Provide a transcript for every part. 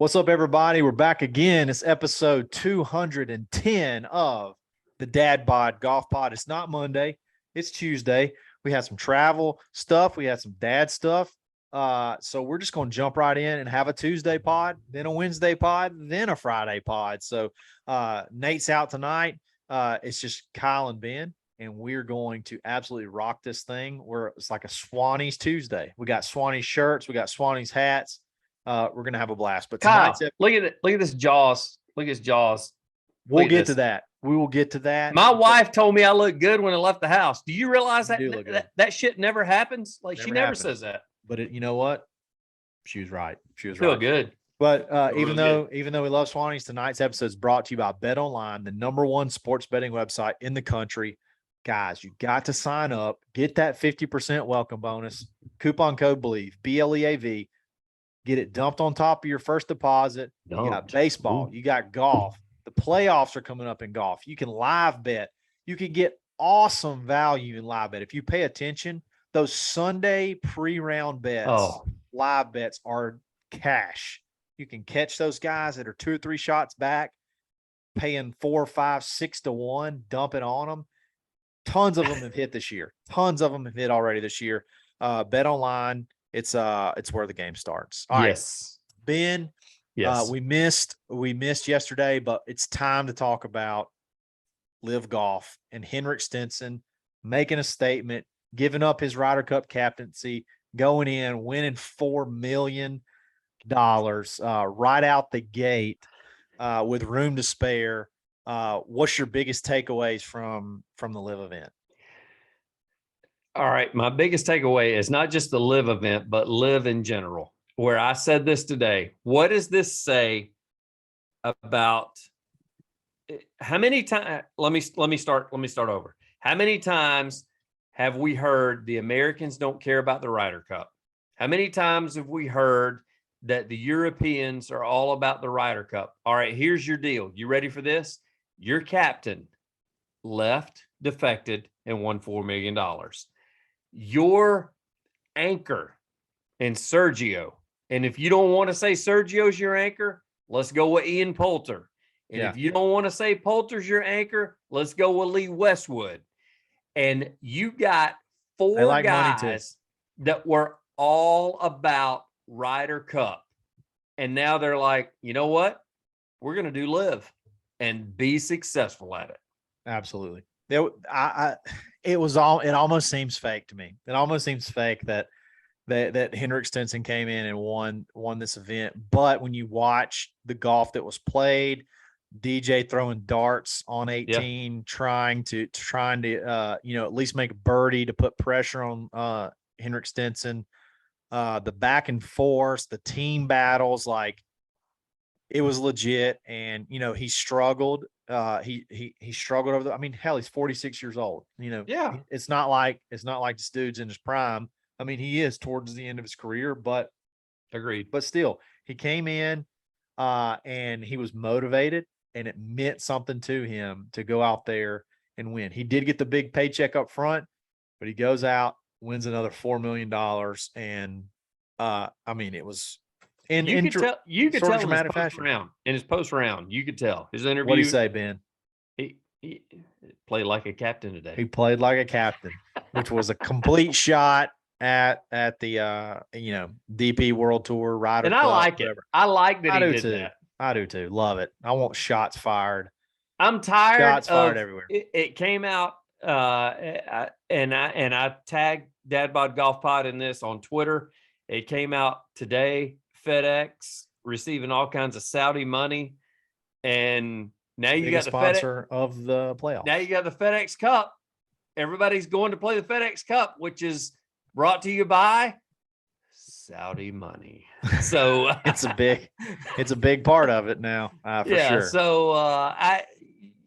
What's up, everybody? We're back again. It's episode 210 of the Dadbod Golf Pod. It's not Monday. It's Tuesday. We had some travel stuff. We had some dad stuff. So we're just going to jump right in and have a Tuesday pod, then a Wednesday pod, then a Friday pod. So Nate's out tonight. It's just Kyle and Ben, and we're going to absolutely rock this thing. It's like a Swannies Tuesday. We got Swannies shirts. We got Swannies hats. We're gonna have a blast. But Kyle, look at it. Look at this Jaws. Look at his Jaws. We'll get to that. We will get to that. My wife told me I look good when I left the house. Do you realize that shit never happens? Like she never says that. But you know what? She was right. She was Feel right. good. But even though we love Swannies, tonight's episode is brought to you by Bet Online, the #1 sports betting website in the country. Guys, you got to sign up. Get that 50% welcome bonus. Coupon code BLEAV, BLEAV. Get it dumped on top of your first deposit. You got baseball. You got golf. The playoffs are coming up in golf. You can live bet. You can get awesome value in live bet. If you pay attention, those Sunday pre-round bets, live bets are cash. You can catch those guys that are 2 or 3 shots back, paying 4, 5, 6 to 1, dump it on them. Tons of them have hit this year. Tons of them have hit already this year. Bet Online. It's where the game starts. All right, Ben. Yes. We missed yesterday, but it's time to talk about LIV Golf and Henrik Stenson making a statement, giving up his Ryder Cup captaincy, going in, winning $4 million right out the gate with room to spare. What's your biggest takeaways from the LIV event? All right. My biggest takeaway is not just the LIV event, but LIV in general, where I said this today. What does this say about how many times? Let me start over. How many times have we heard the Americans don't care about the Ryder Cup? How many times have we heard that the Europeans are all about the Ryder Cup? All right, here's your deal. You ready for this? Your captain left, defected, and won $4 million. Your anchor and Sergio. And if you don't want to say Sergio's your anchor, let's go with Ian Poulter. And if you don't want to say Poulter's your anchor, let's go with Lee Westwood. And you got 4 guys that were all about Ryder Cup. And now they're like, you know what? We're going to do LIV and be successful at it. Absolutely. It almost seems fake to me. It almost seems fake that Henrik Stenson came in and won this event. But when you watch the golf that was played, DJ throwing darts on 18, trying to at least make a birdie to put pressure on Henrik Stenson, the back and forth, the team battles, like it was legit. And he struggled. He struggled over hell, he's 46 years old. It's not like this dude's in his prime. I mean, he is towards the end of his career, but agreed. But still, he came in and he was motivated, and it meant something to him to go out there and win. He did get the big paycheck up front, but he goes out, wins another $4 million, and it was. And you could tell in his post round. You could tell his interview. What did he say, Ben? He played like a captain today. He played like a captain, which was a complete shot at the DP World Tour Ryder Cup. And I like it. I like that he did that. I do too. Love it. I want shots fired. I'm tired. Shots fired everywhere. It came out, and I tagged Dadbod Golf Pod in this on Twitter. It came out today. FedEx receiving all kinds of Saudi money, and now you got the sponsor of the playoffs. Now you got the FedEx Cup. Everybody's going to play the FedEx Cup, which is brought to you by Saudi money. So it's a big part of it now, for sure. So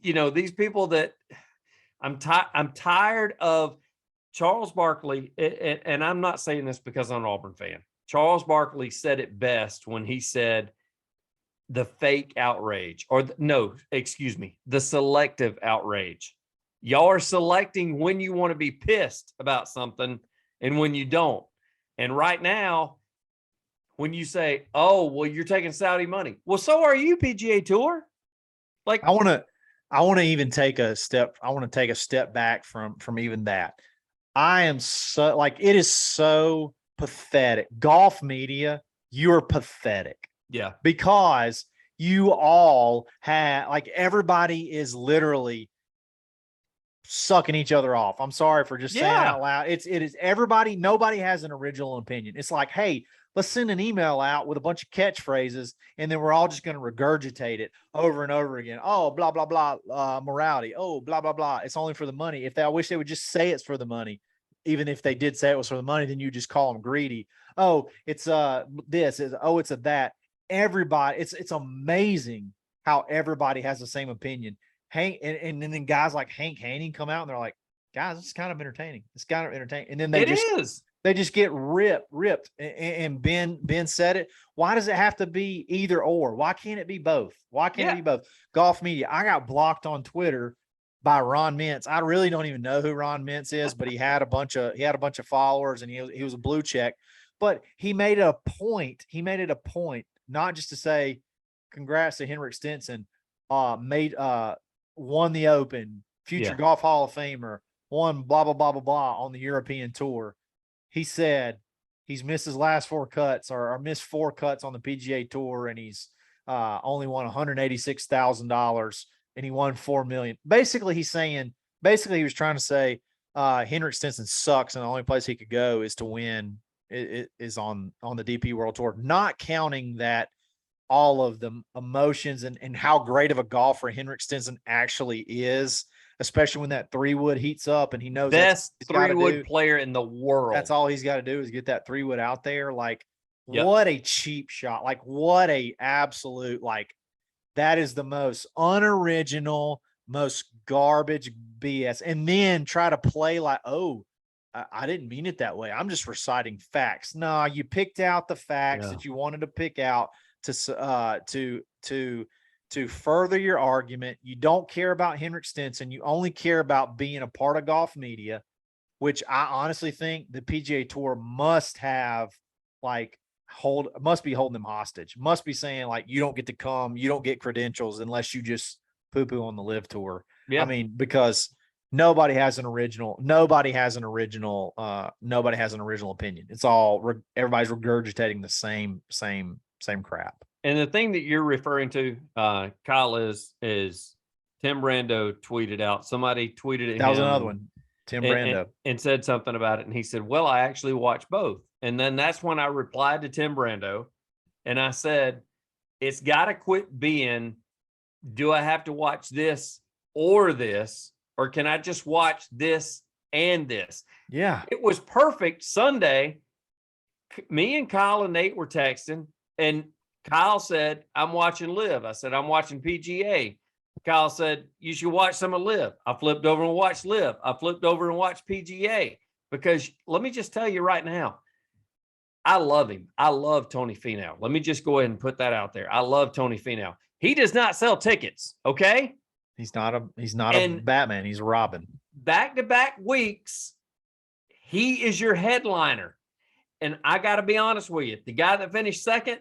these people that I'm tired of. Charles Barkley, and I'm not saying this because I'm an Auburn fan. Charles Barkley said it best when he said the fake outrage, the selective outrage. Y'all are selecting when you want to be pissed about something and when you don't. And right now, when you say, "Oh, well, you're taking Saudi money." Well, so are you, PGA Tour. Like, I want to even take a step. I want to take a step back from even that. I am so like, it is so pathetic. Golf media, you're pathetic yeah, because you all have, like, everybody is literally sucking each other off. I'm sorry for just saying out loud. It is everybody. Nobody has an original opinion. It's like, hey, let's send an email out with a bunch of catchphrases, and then we're all just going to regurgitate it over and over again. Oh, blah blah blah, morality. Oh, blah blah blah. It's only for the money. I wish they would just say it's for the money. Even if they did say it was for the money, then you just call them greedy. Oh, it's this is, oh, it's a that. Everybody, it's amazing how everybody has the same opinion. Hank, and then guys like Hank Haney come out and they're like, guys, it's kind of entertaining. It's kind of entertaining. And then they just get ripped. And Ben said it. Why does it have to be either or? Why can't it be both? Why can't it be both? Golf media. I got blocked on Twitter by Ron Mintz. I really don't even know who Ron Mintz is, but he had a bunch of followers, and he was a blue check. But he made it a point. He made it a point not just to say, congrats to Henrik Stenson, won the Open, future golf Hall of Famer, won blah, blah, blah, blah, blah on the European tour. He said he's missed his last 4 cuts or missed 4 cuts on the PGA Tour, and he's only won $186,000 and he won $4 million. Basically, he was trying to say Henrik Stenson sucks, and the only place he could go is to win is on the DP World Tour, not counting that all of the emotions and how great of a golfer Henrik Stenson actually is, especially when that 3-wood heats up and he knows best 3-wood player in the world. That's all he's got to do is get that 3-wood out there. Like, what a cheap shot. Like, what a absolute, like, that is the most unoriginal, most garbage BS. And then try to play like, oh, I didn't mean it that way. I'm just reciting facts. No, you picked out the facts that you wanted to pick out to further your argument. You don't care about Henrik Stenson. You only care about being a part of golf media, which I honestly think the PGA Tour must have, like, must be holding them hostage. Must be saying, like, you don't get to come, you don't get credentials unless you just poo-poo on the LIV Tour. Yeah. I mean, because nobody has an original opinion. It's all everybody's regurgitating the same crap. And the thing that you're referring to, Kyle, is Tim Brando tweeted out. Somebody tweeted at him. That was another one. Tim Brando. And said something about it. And he said, well, I actually watched both. And then that's when I replied to Tim Brando. And I said, it's got to quit being, do I have to watch this or this? Or can I just watch this and this? Yeah. It was perfect Sunday. Me and Kyle and Nate were texting, and Kyle said, I'm watching LIV. I said, I'm watching PGA. Kyle said, you should watch some of LIV. I flipped over and watched LIV. I flipped over and watched PGA, because let me just tell you right now, I love him. I love Tony Finau. Let me just go ahead and put that out there. I love Tony Finau. He does not sell tickets. Okay. He's not a Batman. He's a Robin. Back-to-back weeks, he is your headliner. And I got to be honest with you, the guy that finished second,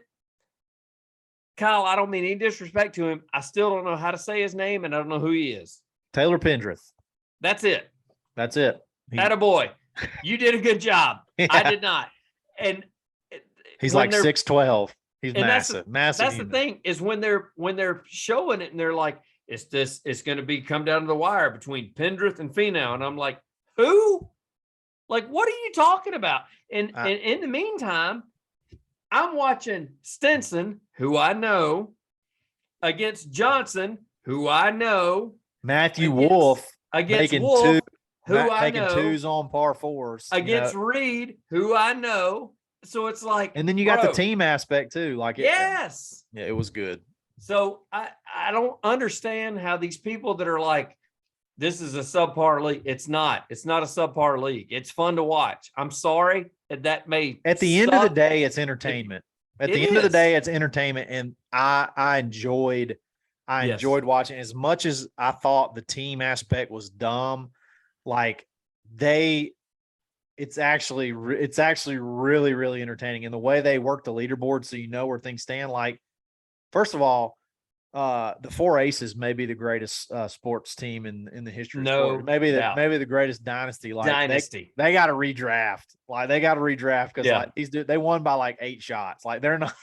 Kyle, I don't mean any disrespect to him. I still don't know how to say his name, and I don't know who he is. Taylor Pendrith. That's it. Attaboy. You did a good job. Yeah. I did not. And he's like 6'12". He's massive. That's the thing, is when they're showing it and they're like, it's going to come down to the wire between Pendrith and Finau. And I'm like, who? Like, what are you talking about? And in the meantime, I'm watching Stenson, who I know, against Johnson, who I know, Matthew Wolff against Wolff, who I know, taking 2s on par 4s against Reed, who I know. So it's like, and then you got the team aspect too. Like, yes, it was good. So I don't understand how these people that are like, this is a subpar league. It's not a subpar league. It's fun to watch. I'm sorry that may. At the end of the day, it's entertainment. At the end of the day, it's entertainment, and I enjoyed watching. As much as I thought the team aspect was dumb, like, they it's actually really, really entertaining. And the way they work the leaderboard, so you know where things stand. Like, first of all, the Four Aces may be the greatest sports team in the history of sport. Maybe the greatest dynasty. Like they got to redraft. Like they got to redraft because like they won by like 8 shots. Like they're not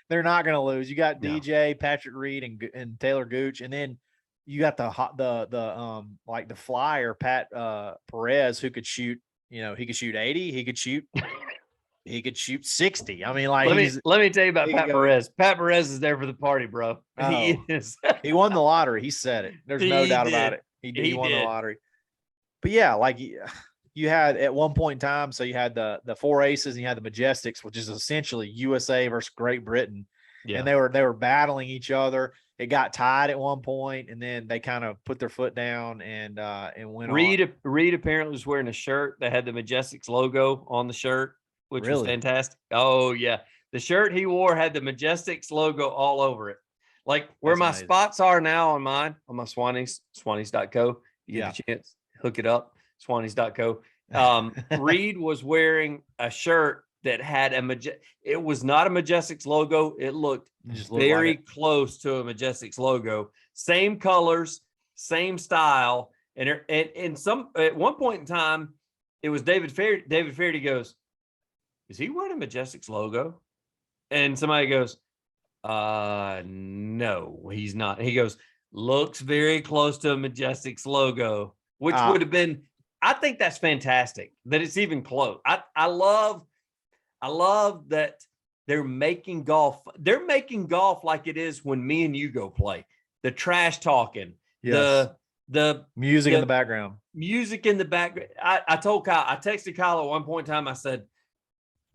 they're not going to lose. You got DJ, Patrick Reed, and Taylor Gooch, and then you got the like the flyer Pat Perez, who could shoot. You know, he could shoot 80. He could shoot 60. I mean, like, let me tell you about Pat Perez. Pat Perez is there for the party, bro. He is. He won the lottery. He said it. There's no doubt about it. He won the lottery. But yeah, like you had at one point in time, so you had the Four Aces and you had the Majestics, which is essentially USA versus Great Britain. Yeah. And they were battling each other. It got tied at one point, and then they kind of put their foot down and went on. Reed apparently was wearing a shirt that had the Majestics logo on the shirt, which was fantastic. Oh yeah. The shirt he wore had the Majestics logo all over it. Like where my spots are now on mine, on my Swannies, Swannies.co. You get a chance, hook it up, Swannies.co. Reed was wearing a shirt that had it was not a Majestics logo. It looked very close to a Majestics logo. Same colors, same style. And some at one point in time, it was David Fairty goes, "Is he wearing a Majestics logo?" And somebody goes, no, he's not. He goes, "Looks very close to a Majestics logo," which would have been, I think that's fantastic that it's even close. I love that they're making golf. They're making golf like it is when me and you go play. The trash talking, the music in the background. Music in the background. I told Kyle, I texted Kyle at one point in time, I said,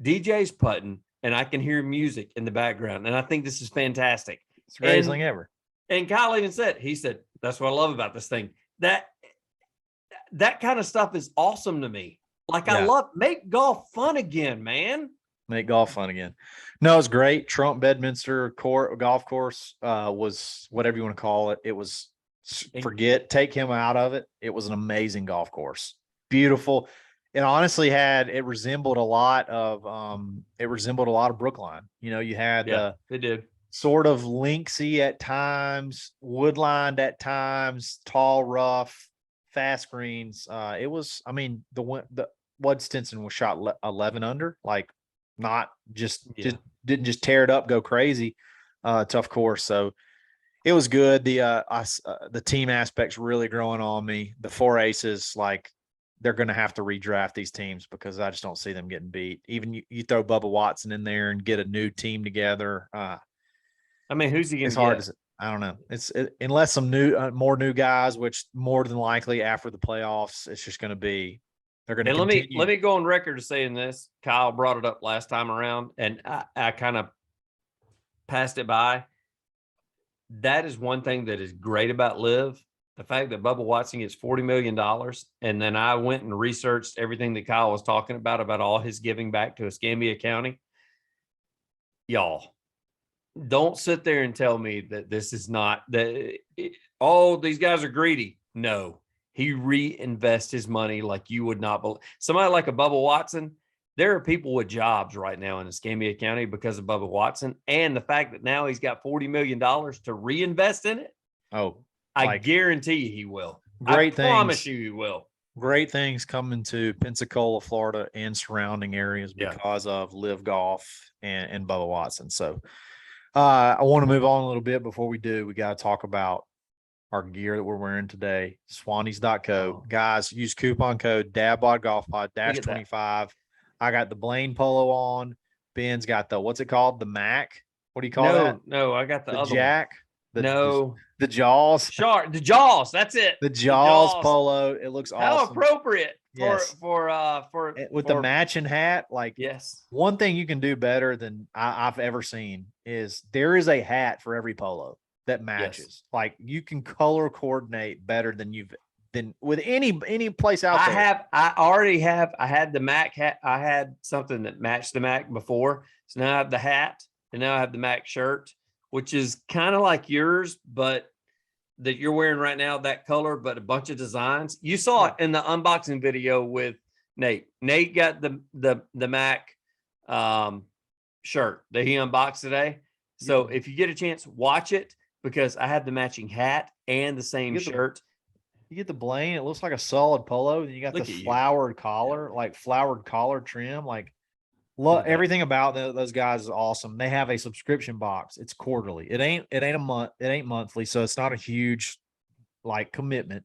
DJ's putting and I can hear music in the background. And I think this is fantastic. It's the greatest thing ever. And Kyle even said, that's what I love about this thing. That kind of stuff is awesome to me. Like I love, make golf fun again, man. Make golf fun again. No, it's great. Trump Bedminster golf course was whatever you want to call it. It was take him out of it. It was an amazing golf course. Beautiful. It honestly it resembled a lot of Brookline. You know, you had it did sort of linksy at times, woodlined at times, tall, rough, fast greens. It was, I mean, the Wad Stenson was shot 11 under, like not just didn't just tear it up, go crazy. Tough course. So it was good. The team aspect's really growing on me. The Four Aces, like they're going to have to redraft these teams because I just don't see them getting beat. Even you throw Bubba Watson in there and get a new team together. I mean, who's he going to get? I don't know. Unless some more new guys, which more than likely after the playoffs, it's just going to be, they're going to continue. Let me go on record as saying this. Kyle brought it up last time around and I kind of passed it by. That is one thing that is great about LIV. The fact that Bubba Watson gets $40 million. And then I went and researched everything that Kyle was talking about all his giving back to Escambia County. Y'all, don't sit there and tell me that this is not these guys are greedy. No, he reinvests his money like you would not believe. Somebody like a Bubba Watson, there are people with jobs right now in Escambia County because of Bubba Watson. And the fact that now he's got $40 million to reinvest in it. Oh, I guarantee you he will. I promise you he will. Great things coming to Pensacola, Florida and surrounding areas because of LIV Golf and Bubba Watson. So I want to move on a little bit. Before we do, we got to talk about our gear that we're wearing today. Swannies.co. Guys, use coupon code Dadbod Golf Pod -25. I got the Blaine polo on. Ben's got what's it called? The Mac. What do you call that? No, I got the other Jack. The Jaws. Shark. The Jaws. That's it. The Jaws polo. It looks awesome. How appropriate for the matching hat. Like, yes. One thing you can do better than I've ever seen is there is a hat for every polo that matches. Yes. Like you can color coordinate better than with any place out there. I had the Mac hat. I had something that matched the Mac before. So now I have the hat and now I have the Mac shirt, which is kind of like yours, but that you're wearing right now, that color, but a bunch of designs. You saw it in the unboxing video with Nate got the Mac shirt that he unboxed today. So if you get a chance, watch it, because I have the matching hat and the same shirt. You get the Blaine. It looks like a solid polo. Then you got the flowered collar, like flowered collar trim. Like, everything about those guys is awesome. They have a subscription box. It's quarterly. It ain't a month. It ain't monthly. So it's not a huge like commitment.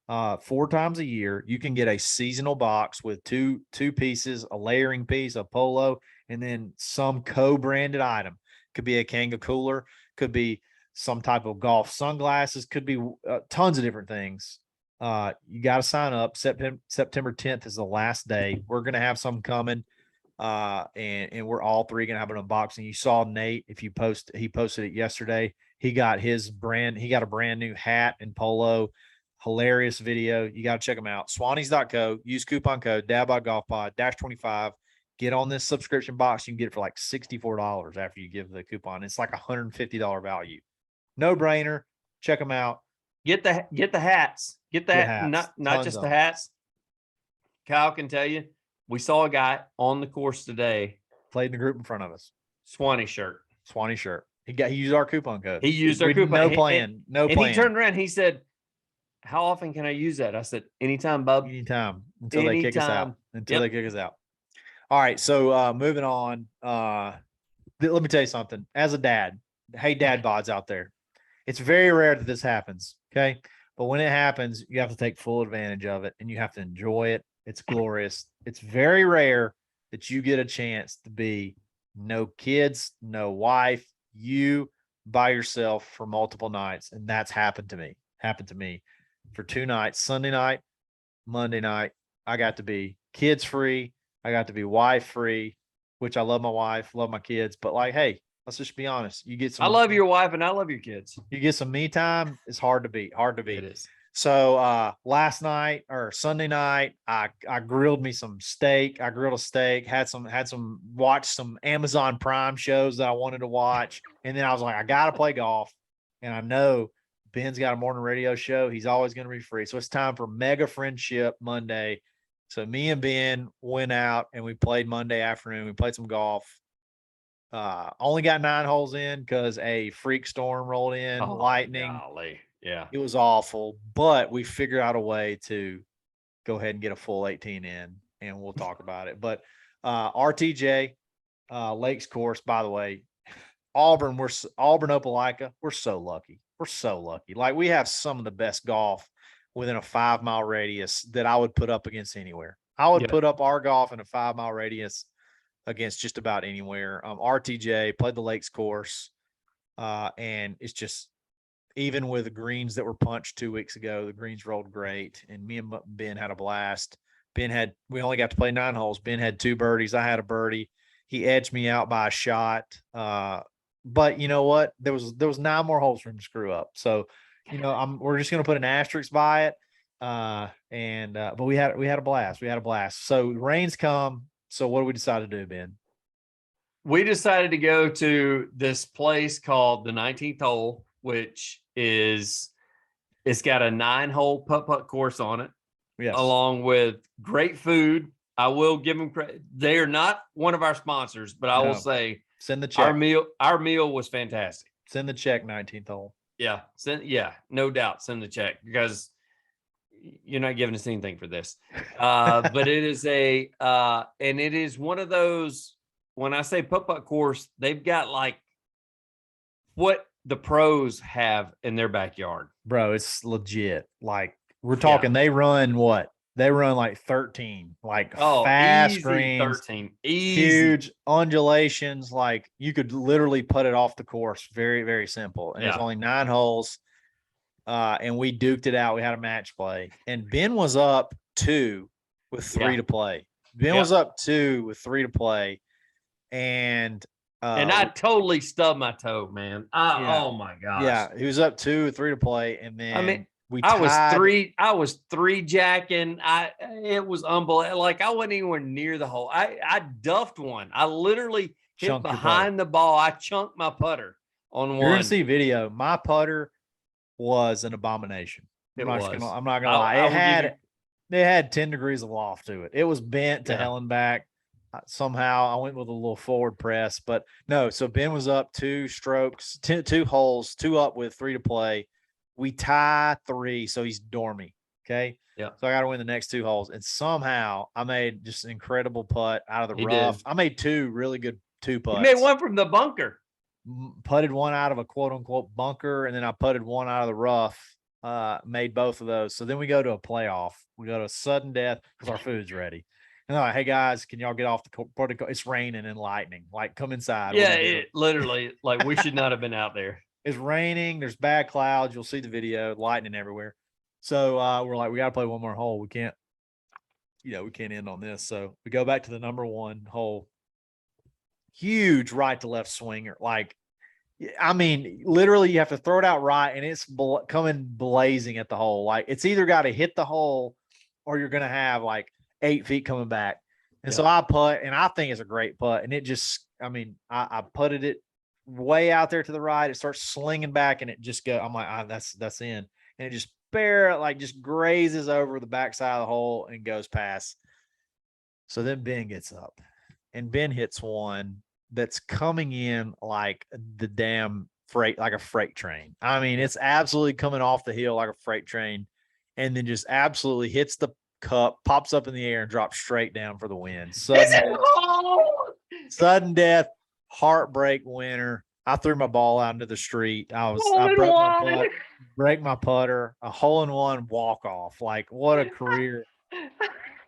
4 times a year, you can get a seasonal box with two pieces, a layering piece, a polo, and then some co-branded item. Could be a Kanga cooler, could be some type of golf sunglasses, could be tons of different things. You got to sign up. September 10th is the last day. We're going to have some coming. And we're all three going to have an unboxing. You saw Nate, he posted it yesterday. He got a brand new hat and polo. Hilarious video. You got to check them out. Swannies.co. Use coupon code DadbodGolfPod -25. Get on this subscription box. You can get it for like $64 after you give the coupon. It's like $150 value. No brainer. Check them out. Get the hats. Get the hats. Not just the hats. Kyle can tell you, we saw a guy on the course today. Played in the group in front of us. Swanee shirt. He used our coupon code. He used our coupon. No plan. And he turned around. He said, "How often can I use that?" I said, "Anytime, bub. Anytime until they kick us out." All right. So moving on. Let me tell you something. As a dad, hey, Dadbods out there, it's very rare that this happens. Okay. But when it happens, you have to take full advantage of it and you have to enjoy it. It's glorious. It's very rare that you get a chance to be no kids, no wife, you by yourself for multiple nights. And that's happened to me for 2 nights. Sunday night, Monday night, I got to be kids free. I got to be wife free, which I love my wife, love my kids, but like, hey, let's just be honest. You get some. I love your wife and I love your kids. You get some me time. It's hard to beat. It is. So last night or Sunday night, I grilled me some steak. I grilled a steak, watched some Amazon Prime shows that I wanted to watch. And then I was like, I got to play golf. And I know Ben's got a morning radio show. He's always going to be free. So it's time for Mega Friendship Monday. So me and Ben went out and we played Monday afternoon. We played some golf. Only got 9 holes in because a freak storm rolled in, lightning. Golly. Yeah. It was awful, but we figured out a way to go ahead and get a full 18 in, and we'll talk about it. But RTJ, Lakes course, by the way, Auburn, Opelika, we're so lucky. We're so lucky. Like, we have some of the best golf within a 5-mile radius that I would put up against anywhere. I would put up our golf in a 5-mile radius against just about anywhere. RTJ played the Lakes course, and it's just, even with the greens that were punched 2 weeks ago, the greens rolled great, and me and Ben had a blast. We only got to play 9 holes. Ben had 2 birdies. I had a birdie. He edged me out by a shot. But you know what? There was 9 more holes for him to screw up. So, we're just going to put an asterisk by it. But we had a blast. We had a blast. So rain's come. So what do we decide to do, Ben? We decided to go to this place called the 19th hole, which it's got a 9-hole putt-putt course on it, along with great food. I will give them credit. They are not one of our sponsors, but I will say, send the check. Our meal was fantastic. Send the check, 19th hole. Yeah, no doubt. Send the check, because you're not giving us anything for this. But it is and it is one of those, when I say putt-putt course, they've got like what the pros have in their backyard. Bro, it's legit. Like, we're talking, they run what? They run like 13, like fast greens, 13, huge undulations. Like, you could literally put it off the course. Very, very simple. And it's only 9 holes. And we duked it out. We had a match play, and Ben was up 2 with 3 to play. Ben was up 2 with 3 to play. And I totally stubbed my toe, man. Oh my gosh. Yeah, he was up 2 with 3 to play, and then I was 3 jacking. It was unbelievable. Like, I wasn't anywhere near the hole. I duffed one. I literally hit behind the ball. I chunked my putter on one. You're gonna see video. My putter was an abomination. I'm not gonna lie. It had 10 degrees of loft to it. It was bent to Yeah. hell and back. Somehow I went with a little forward press, but no. So Ben was up 2 strokes, two holes, 2 up with 3 to play. We tie 3, so he's dormy. Okay. Yeah. So I got to win the next 2 holes, and somehow I made just an incredible putt out of the He rough. did. I made 2 really good 2 putts. You made one from the bunker. Putted one out of a quote unquote bunker, and then I putted one out of the rough. Made both of those. So then we go to a playoff. We go to a sudden death because our food's ready. And they're like, hey guys, can y'all get off the portico? It's raining and lightning. Like, come inside. Yeah, it literally, like, we should not have been out there. It's raining. There's bad clouds. You'll see the video, lightning everywhere. So we're like, we got to play one more hole. We can't end on this. So we go back to the number 1 hole. Huge right to left swinger. Like, I mean, literally you have to throw it out right, and it's coming blazing at the hole. Like, it's either got to hit the hole or you're going to have like 8 feet coming back. And so I putt, and I think it's a great putt. And it just, I mean, I putted it way out there to the right. It starts slinging back, and it just go. I'm like, that's in. And it just just grazes over the backside of the hole and goes past. So then Ben gets up, and Ben hits one that's coming in like the damn freight, like a freight train. I mean, it's absolutely coming off the hill like a freight train, and then just absolutely hits the cup, pops up in the air, and drops straight down for the win. Sudden death, heartbreak winner. I threw my ball out into the street. I broke my putter, a hole in one walk off. Like, what a career.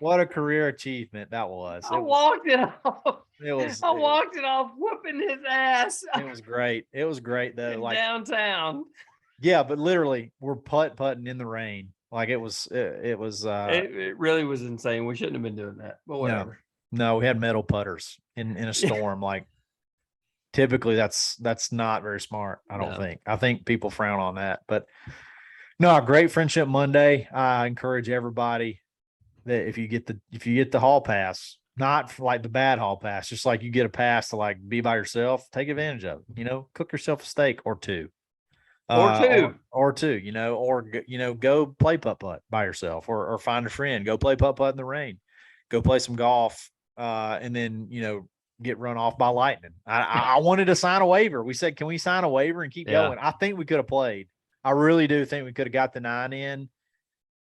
What a career achievement that was. I walked it off. I walked it off, whooping his ass. It was great. It was great though. Like downtown. Yeah, but literally we're putting in the rain. Like it really was insane. We shouldn't have been doing that. But whatever. No, we had metal putters in a storm. Like typically that's not very smart, I don't think. I think people frown on that. But no, great Friendship Monday. I encourage everybody that if you get the hall pass, not like the bad hall pass, just like you get a pass to like be by yourself, take advantage of it. Cook yourself a steak or 2. Or two, go play putt by yourself, or find a friend, go play putt in the rain, go play some golf, and then, get run off by lightning. I wanted to sign a waiver. We said, can we sign a waiver and keep going? I think we could have played. I really do think we could have got the 9 in.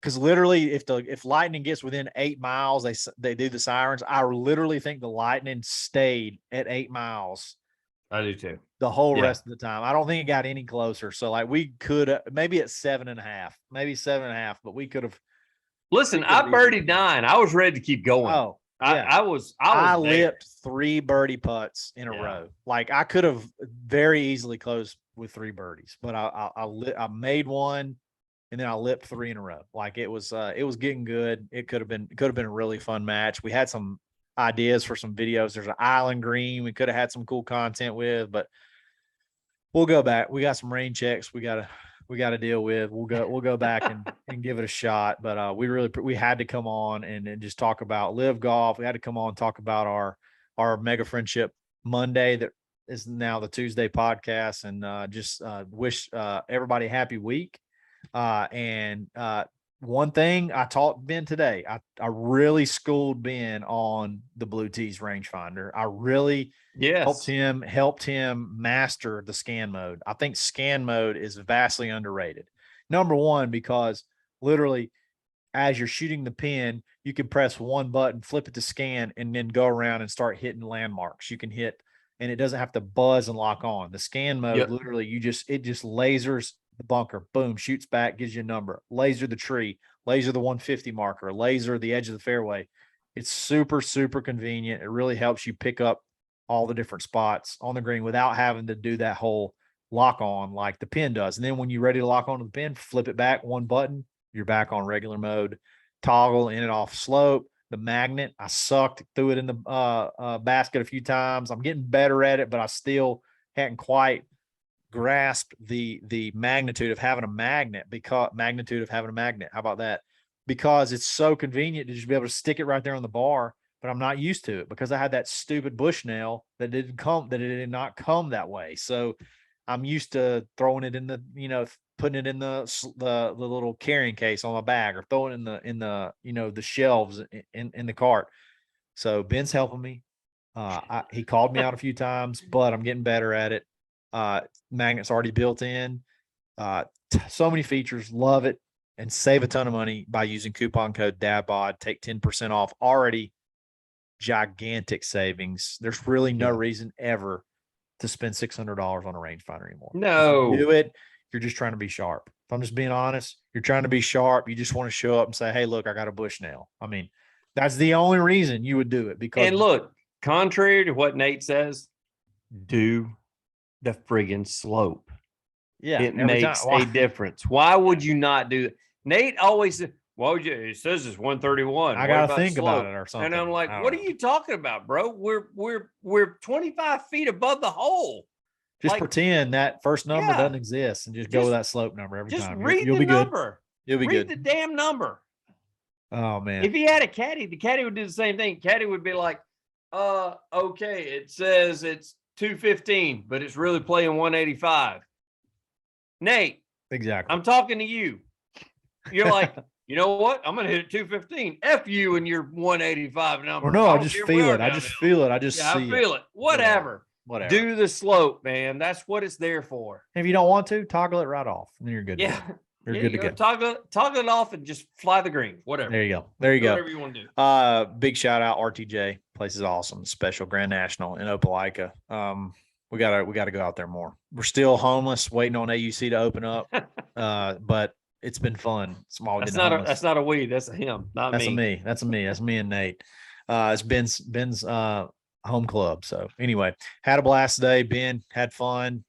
Because literally, if lightning gets within 8 miles, they do the sirens. I literally think the lightning stayed at 8 miles. I do too. The whole rest of the time. I don't think it got any closer. So like we could maybe at 7.5, maybe 7.5, but we could have. Listen, I birdied 9. I was ready to keep going. Oh, yeah. I lipped 3 birdie putts in a row. Like I could have very easily closed with 3 birdies, but I made one. And then I lipped 3 in a row. Like it was getting good. It could have been a really fun match. We had some ideas for some videos. There's an island green we could have had some cool content with, but we'll go back. We got some rain checks we gotta deal with. We'll go back and give it a shot. But we had to come on and just talk about LIV Golf. We had to come on and talk about our Mega Friendship Monday that is now the Tuesday podcast, and just wish everybody a happy week. One thing I taught Ben today, I really schooled Ben on the Blue Tees rangefinder. I really helped him master the scan mode. I think scan mode is vastly underrated. Number one, because literally as you're shooting the pin, you can press one button, flip it to scan, and then go around and start hitting landmarks. You can hit, and it doesn't have to buzz and lock on. The scan mode, literally, it just lasers the bunker, boom, shoots back, gives you a number, laser the tree, laser the 150 marker, laser the edge of the fairway. It's super, super convenient. It really helps you pick up all the different spots on the green without having to do that whole lock on like the pin does. And then when you're ready to lock onto the pin, flip it back, one button, you're back on regular mode. Toggle in and off slope. The magnet, I sucked, threw it in the basket a few times. I'm getting better at it, but I still hadn't quite grasp the magnitude of having a magnet. How about that? Because it's so convenient to just be able to stick it right there on the bar, but I'm not used to it because I had that stupid Bushnell that it did not come that way. So I'm used to throwing it in the, putting it in the little carrying case on my bag, or throwing it in the the shelves in the cart. So Ben's helping me. He called me out a few times, but I'm getting better at it. Magnets already built in. So many features, love it, and save a ton of money by using coupon code DADBOD. Take 10% off. Already gigantic savings. There's really no reason ever to spend $600 on a rangefinder anymore. No. If you do it, you're just trying to be sharp. If I'm just being honest, you're trying to be sharp. You just want to show up and say, hey, look, I got a Bushnell. I mean, that's the only reason you would do it. Because, and look, contrary to what Nate says, do the friggin' slope. Yeah, it makes a difference. Why would you not do that? Nate always said, well, it says it's 131. I got to think about it or something. And I'm like, what are you talking about, bro? We're 25 feet above the hole. Just pretend that first number doesn't exist and just go with that slope number every time. Just read the number. You'll be good. Read the damn number. Oh, man. If he had a caddy, the caddy would do the same thing. Caddy would be like, okay, it says it's 215, but it's really playing 185. Nate. Exactly. I'm talking to you. You're like, you know what? I'm going to hit it 215. F you and your 185 number. Or no, I just feel it. I just feel it. I just see I feel it. Whatever. Whatever. Do the slope, man. That's what it's there for. If you don't want to, toggle it right off. Then you're good. Yeah. You're good to go. Toggle it off and just fly the green. Whatever. There you go. There you go. Whatever you want to do. Big shout out RTJ. Place is awesome. Special Grand National in Opelika. We gotta go out there more. We're still homeless, waiting on AUC to open up. But it's been fun. That's not a we. That's a him. Not that's me. That's me. That's me and Nate. It's Ben's home club. So anyway, had a blast today. Ben had fun.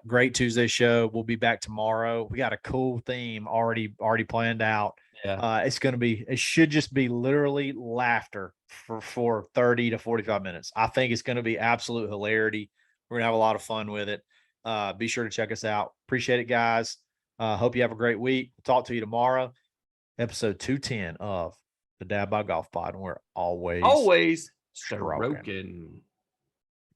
Great Tuesday show. We'll be back tomorrow. We got a cool theme already planned out. Yeah. It should just be literally laughter for 30 to 45 minutes. I think it's going to be absolute hilarity. We're going to have a lot of fun with it. Be sure to check us out. Appreciate it, guys. Hope you have a great week. We'll talk to you tomorrow. Episode 210 of the Dad by Golf Pod. And we're always stroking.